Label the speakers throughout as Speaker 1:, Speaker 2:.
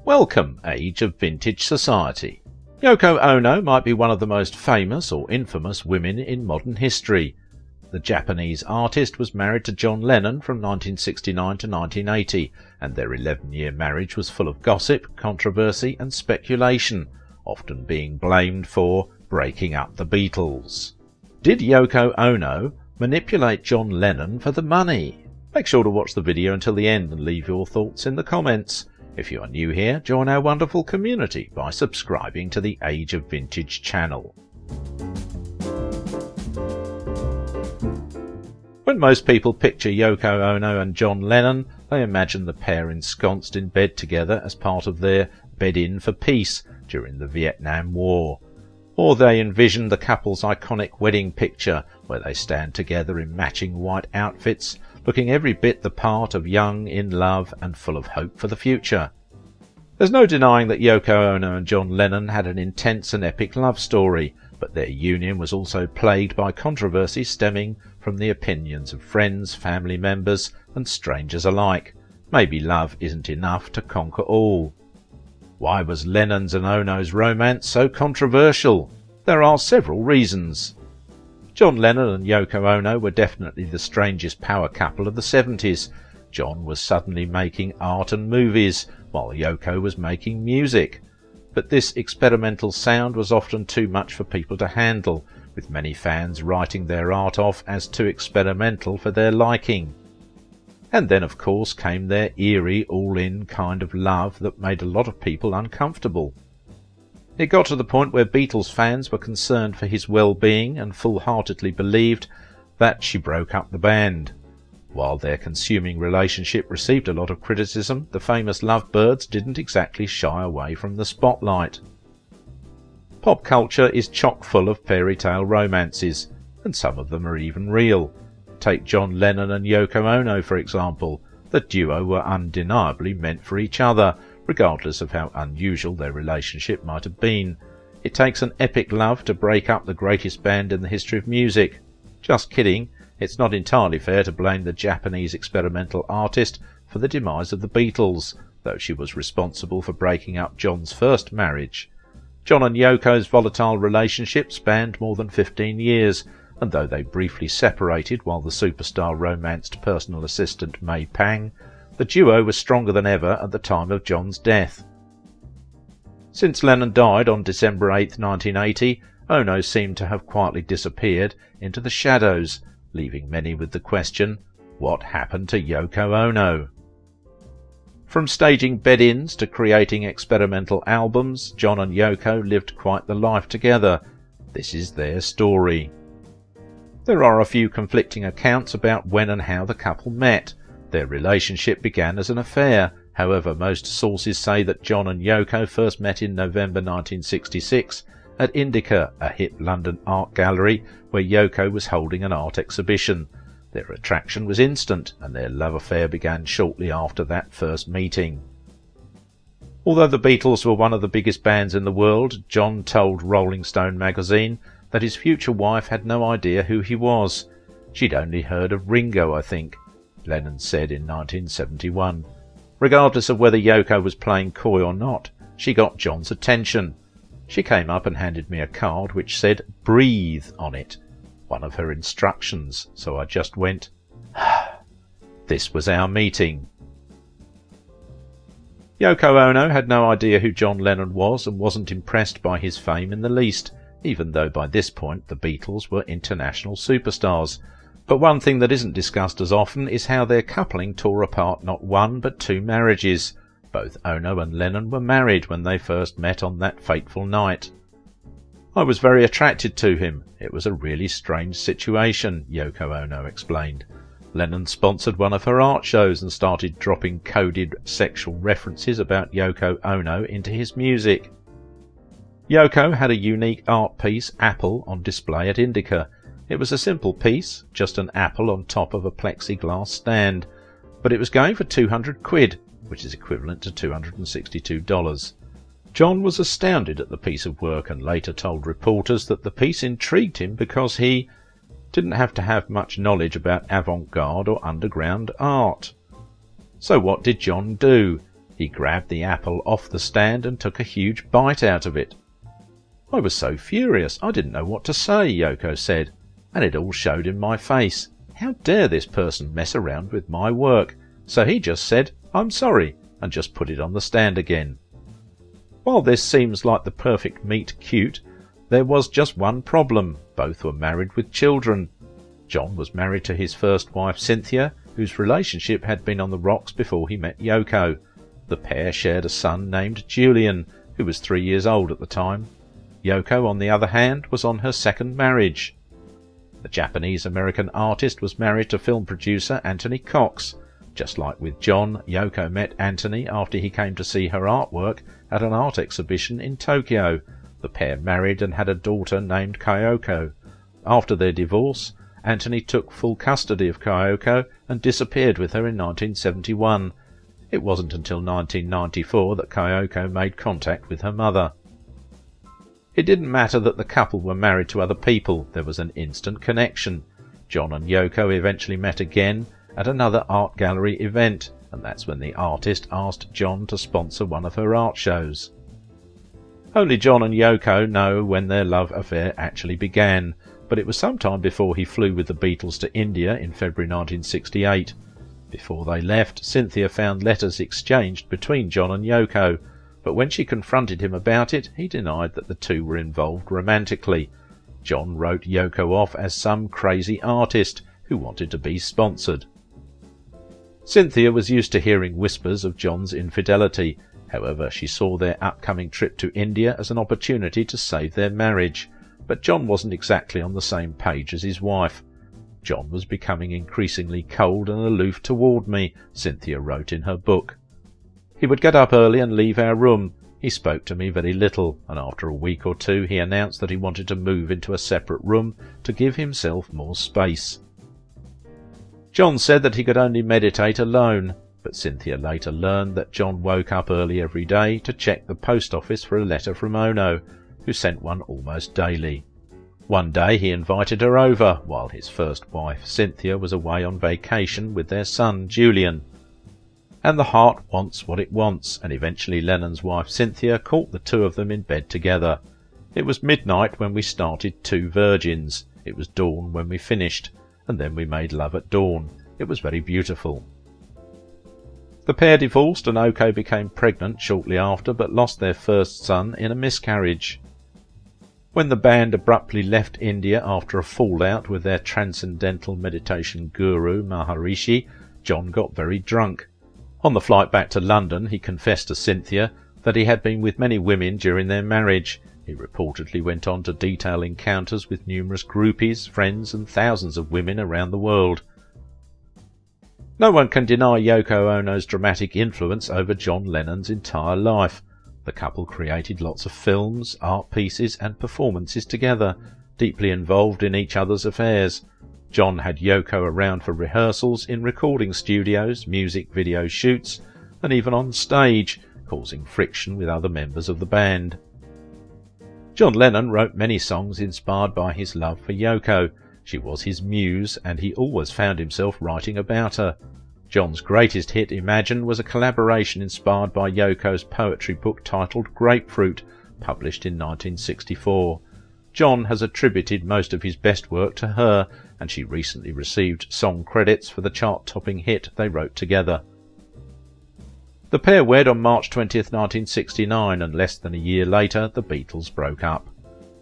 Speaker 1: Welcome, age of vintage society. Yoko Ono might be one of the most famous or infamous women in modern history. The Japanese artist was married to John Lennon from 1969 to 1980, and their 11-year marriage was full of gossip, controversy and speculation, often being blamed for breaking up the Beatles. Did Yoko Ono manipulate John Lennon for the money? Make sure to watch the video until the end and leave your thoughts in the comments. If you are new here, join our wonderful community by subscribing to the Age of Vintage channel. When most people picture Yoko Ono and John Lennon, they imagine the pair ensconced in bed together as part of their bed-in for peace during the Vietnam War. Or they envision the couple's iconic wedding picture where they stand together in matching white outfits, looking every bit the part of young, in love and full of hope for the future. There's no denying that Yoko Ono and John Lennon had an intense and epic love story, but their union was also plagued by controversy stemming from the opinions of friends, family members and strangers alike. Maybe love isn't enough to conquer all. Why was Lennon's and Ono's romance so controversial? There are several reasons. John Lennon and Yoko Ono were definitely the strangest power couple of the 70s. John was suddenly making art and movies, while Yoko was making music. But this experimental sound was often too much for people to handle, with many fans writing their art off as too experimental for their liking. And then of course came their eerie, all-in kind of love that made a lot of people uncomfortable. It got to the point where Beatles fans were concerned for his well-being and full-heartedly believed that she broke up the band. While their consuming relationship received a lot of criticism, the famous lovebirds didn't exactly shy away from the spotlight. Pop culture is chock full of fairy tale romances, and some of them are even real. Take John Lennon and Yoko Ono, for example. The duo were undeniably meant for each other, regardless of how unusual their relationship might have been. It takes an epic love to break up the greatest band in the history of music. Just kidding, it's not entirely fair to blame the Japanese experimental artist for the demise of the Beatles, though she was responsible for breaking up John's first marriage. John and Yoko's volatile relationship spanned more than 15 years, and though they briefly separated while the superstar romanced personal assistant May Pang, the duo was stronger than ever at the time of John's death. Since Lennon died on December 8, 1980, Ono seemed to have quietly disappeared into the shadows, leaving many with the question, what happened to Yoko Ono? From staging bed-ins to creating experimental albums, John and Yoko lived quite the life together. This is their story. There are a few conflicting accounts about when and how the couple met. Their relationship began as an affair. However, most sources say that John and Yoko first met in November 1966 at Indica, a hip London art gallery where Yoko was holding an art exhibition. Their attraction was instant, and their love affair began shortly after that first meeting. Although the Beatles were one of the biggest bands in the world, John told Rolling Stone magazine that his future wife had no idea who he was. She'd only heard of Ringo, I think, Lennon said in 1971. Regardless of whether Yoko was playing coy or not, she got John's attention. She came up and handed me a card which said "Breathe" on it, one of her instructions, so I just went, This was our meeting. Yoko Ono had no idea who John Lennon was and wasn't impressed by his fame in the least, even though by this point the Beatles were international superstars. But one thing that isn't discussed as often is how their coupling tore apart not one but two marriages. Both Ono and Lennon were married when they first met on that fateful night. I was very attracted to him. It was a really strange situation, Yoko Ono explained. Lennon sponsored one of her art shows and started dropping coded sexual references about Yoko Ono into his music. Yoko had a unique art piece, Apple, on display at Indica. It was a simple piece, just an apple on top of a plexiglass stand, but it was going for 200 quid, which is equivalent to $262. John was astounded at the piece of work and later told reporters that the piece intrigued him because he didn't have to have much knowledge about avant-garde or underground art. So what did John do? He grabbed the apple off the stand and took a huge bite out of it. I was so furious I didn't know what to say, Yoko said, and it all showed in my face. How dare this person mess around with my work? So he just said, "I'm sorry," and just put it on the stand again. While this seems like the perfect meet cute, there was just one problem. Both were married with children. John was married to his first wife Cynthia, whose relationship had been on the rocks before he met Yoko. The pair shared a son named Julian, who was 3 years old at the time. Yoko, on the other hand, was on her second marriage. The Japanese-American artist was married to film producer Anthony Cox. Just like with John, Yoko met Anthony after he came to see her artwork at an art exhibition in Tokyo. The pair married and had a daughter named Kyoko. After their divorce, Anthony took full custody of Kyoko and disappeared with her in 1971. It wasn't until 1994 that Kyoko made contact with her mother. It didn't matter that the couple were married to other people, there was an instant connection. John and Yoko eventually met again at another art gallery event, and that's when the artist asked John to sponsor one of her art shows. Only John and Yoko know when their love affair actually began, but it was sometime before he flew with the Beatles to India in February 1968. Before they left, Cynthia found letters exchanged between John and Yoko, but when she confronted him about it, he denied that the two were involved romantically. John wrote Yoko off as some crazy artist who wanted to be sponsored. Cynthia was used to hearing whispers of John's infidelity. However, she saw their upcoming trip to India as an opportunity to save their marriage. But John wasn't exactly on the same page as his wife. John was becoming increasingly cold and aloof toward me, Cynthia wrote in her book. He would get up early and leave our room. He spoke to me very little, and after a week or two he announced that he wanted to move into a separate room to give himself more space. John said that he could only meditate alone, but Cynthia later learned that John woke up early every day to check the post office for a letter from Ono, who sent one almost daily. One day he invited her over, while his first wife Cynthia was away on vacation with their son Julian. And the heart wants what it wants, and eventually Lennon's wife Cynthia caught the two of them in bed together. It was midnight when we started Two Virgins. It was dawn when we finished, and then we made love at dawn. It was very beautiful. The pair divorced and Yoko became pregnant shortly after, but lost their first son in a miscarriage. When the band abruptly left India after a fallout with their transcendental meditation guru Maharishi, John got very drunk. On the flight back to London, he confessed to Cynthia that he had been with many women during their marriage. He reportedly went on to detail encounters with numerous groupies, friends, and thousands of women around the world. No one can deny Yoko Ono's dramatic influence over John Lennon's entire life. The couple created lots of films, art pieces, and performances together, deeply involved in each other's affairs. John had Yoko around for rehearsals in recording studios, music video shoots, and even on stage, causing friction with other members of the band. John Lennon wrote many songs inspired by his love for Yoko. She was his muse, and he always found himself writing about her. John's greatest hit, Imagine, was a collaboration inspired by Yoko's poetry book titled Grapefruit, published in 1964. John has attributed most of his best work to her, and she recently received song credits for the chart-topping hit they wrote together. The pair wed on March 20, 1969, and less than a year later the Beatles broke up.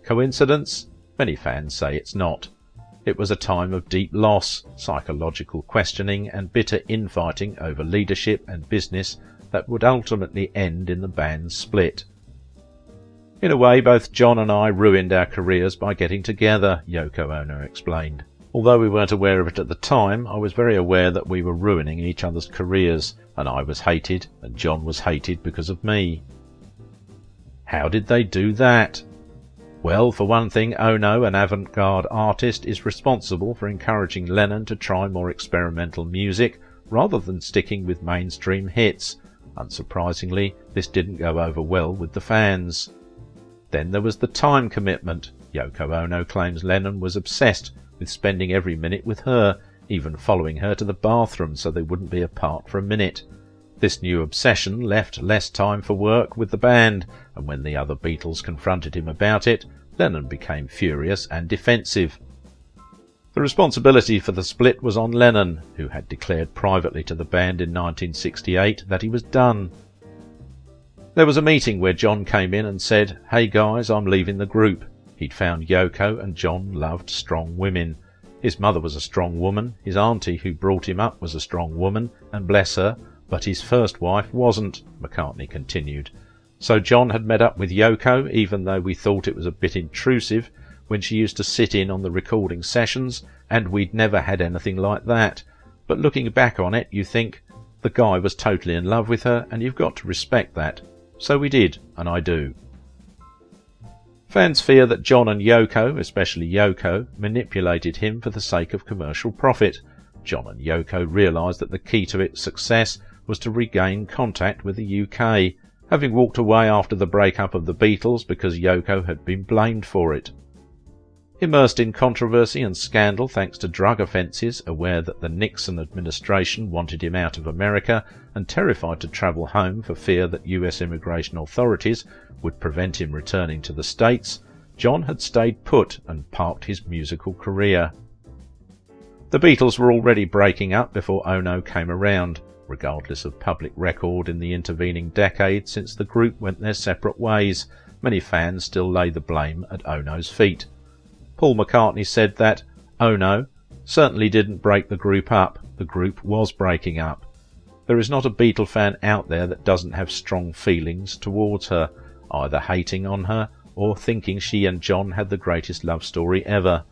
Speaker 1: Coincidence? Many fans say it's not. It was a time of deep loss, psychological questioning, and bitter infighting over leadership and business that would ultimately end in the band's split. In a way, both John and I ruined our careers by getting together, Yoko Ono explained. Although we weren't aware of it at the time, I was very aware that we were ruining each other's careers, and I was hated, and John was hated because of me. How did they do that? Well, for one thing, Ono, an avant-garde artist, is responsible for encouraging Lennon to try more experimental music rather than sticking with mainstream hits. Unsurprisingly, this didn't go over well with the fans. Then there was the time commitment. Yoko Ono claims Lennon was obsessed with spending every minute with her, even following her to the bathroom so they wouldn't be apart for a minute. This new obsession left less time for work with the band, and when the other Beatles confronted him about it, Lennon became furious and defensive. The responsibility for the split was on Lennon, who had declared privately to the band in 1968 that he was done. There was a meeting where John came in and said, "Hey guys, I'm leaving the group." He'd found Yoko and John loved strong women. His mother was a strong woman, his auntie who brought him up was a strong woman, and bless her, but his first wife wasn't, McCartney continued. So John had met up with Yoko, even though we thought it was a bit intrusive, when she used to sit in on the recording sessions, and we'd never had anything like that. But looking back on it, you think, the guy was totally in love with her, and you've got to respect that. So we did, and I do. Fans fear that John and Yoko, especially Yoko, manipulated him for the sake of commercial profit. John and Yoko realised that the key to its success was to regain contact with the UK, having walked away after the breakup of the Beatles because Yoko had been blamed for it. Immersed in controversy and scandal thanks to drug offences, aware that the Nixon administration wanted him out of America, and terrified to travel home for fear that US immigration authorities would prevent him returning to the States, John had stayed put and parked his musical career. The Beatles were already breaking up before Ono came around, regardless of public record in the intervening decade since the group went their separate ways. Many fans still lay the blame at Ono's feet. Paul McCartney said that Ono certainly didn't break the group up, the group was breaking up. There is not a Beatle fan out there that doesn't have strong feelings towards her, either hating on her or thinking she and John had the greatest love story ever.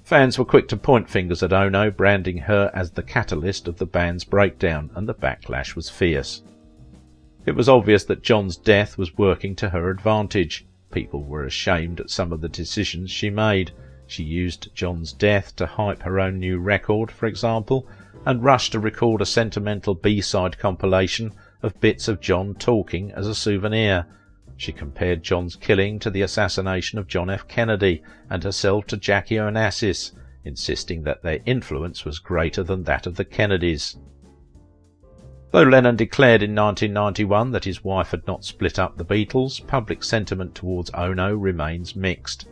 Speaker 1: Fans were quick to point fingers at Ono, branding her as the catalyst of the band's breakdown, and the backlash was fierce. It was obvious that John's death was working to her advantage. People were ashamed at some of the decisions she made. She used John's death to hype her own new record, for example, and rushed to record a sentimental B-side compilation of bits of John talking as a souvenir. She compared John's killing to the assassination of John F. Kennedy and herself to Jackie Onassis, insisting that their influence was greater than that of the Kennedys. Though Lennon declared in 1991 that his wife had not split up the Beatles, public sentiment towards Ono remains mixed.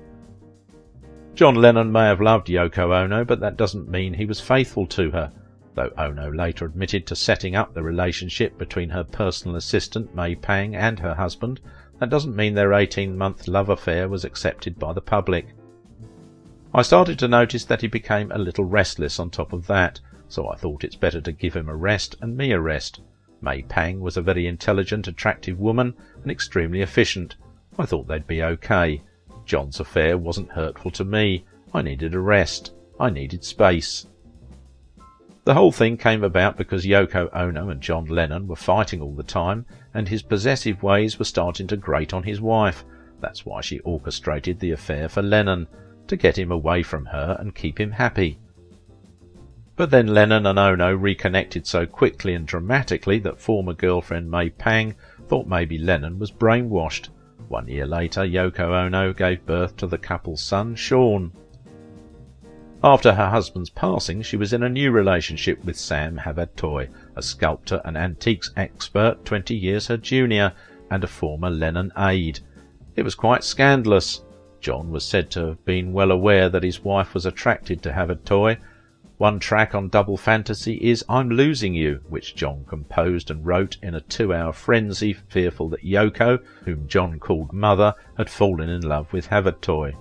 Speaker 1: John Lennon may have loved Yoko Ono, but that doesn't mean he was faithful to her, though Ono later admitted to setting up the relationship between her personal assistant May Pang and her husband. That doesn't mean their 18-month love affair was accepted by the public. I started to notice that he became a little restless on top of that, so I thought it's better to give him a rest and me a rest. May Pang was a very intelligent, attractive woman and extremely efficient. I thought they'd be okay. John's affair wasn't hurtful to me. I needed a rest. I needed space. The whole thing came about because Yoko Ono and John Lennon were fighting all the time, and his possessive ways were starting to grate on his wife. That's why she orchestrated the affair for Lennon, to get him away from her and keep him happy. But then Lennon and Ono reconnected so quickly and dramatically that former girlfriend May Pang thought maybe Lennon was brainwashed. 1 year later, Yoko Ono gave birth to the couple's son, Sean. After her husband's passing, she was in a new relationship with Sam Havertoy, a sculptor and antiques expert 20 years her junior, and a former Lennon aide. It was quite scandalous. John was said to have been well aware that his wife was attracted to Havertoy. One track on Double Fantasy is I'm Losing You, which John composed and wrote in a 2-hour frenzy, fearful that Yoko, whom John called Mother, had fallen in love with Havertoy.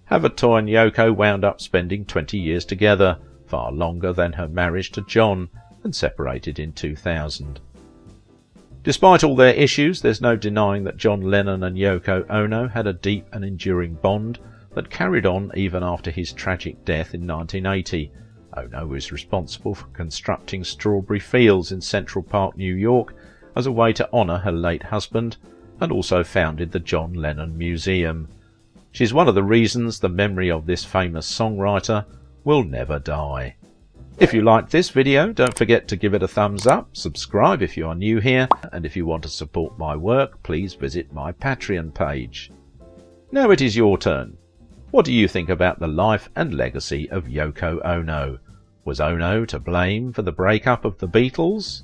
Speaker 1: Havertoy and Yoko wound up spending 20 years together, far longer than her marriage to John, and separated in 2000. Despite all their issues, there's no denying that John Lennon and Yoko Ono had a deep and enduring bond that carried on even after his tragic death in 1980. Ono was responsible for constructing strawberry fields in Central Park, New York, as a way to honour her late husband, and also founded the John Lennon Museum. She's one of the reasons the memory of this famous songwriter will never die. If you liked this video, don't forget to give it a thumbs up, subscribe if you are new here, and if you want to support my work, please visit my Patreon page. Now it is your turn. What do you think about the life and legacy of Yoko Ono? Was Ono to blame for the breakup of the Beatles?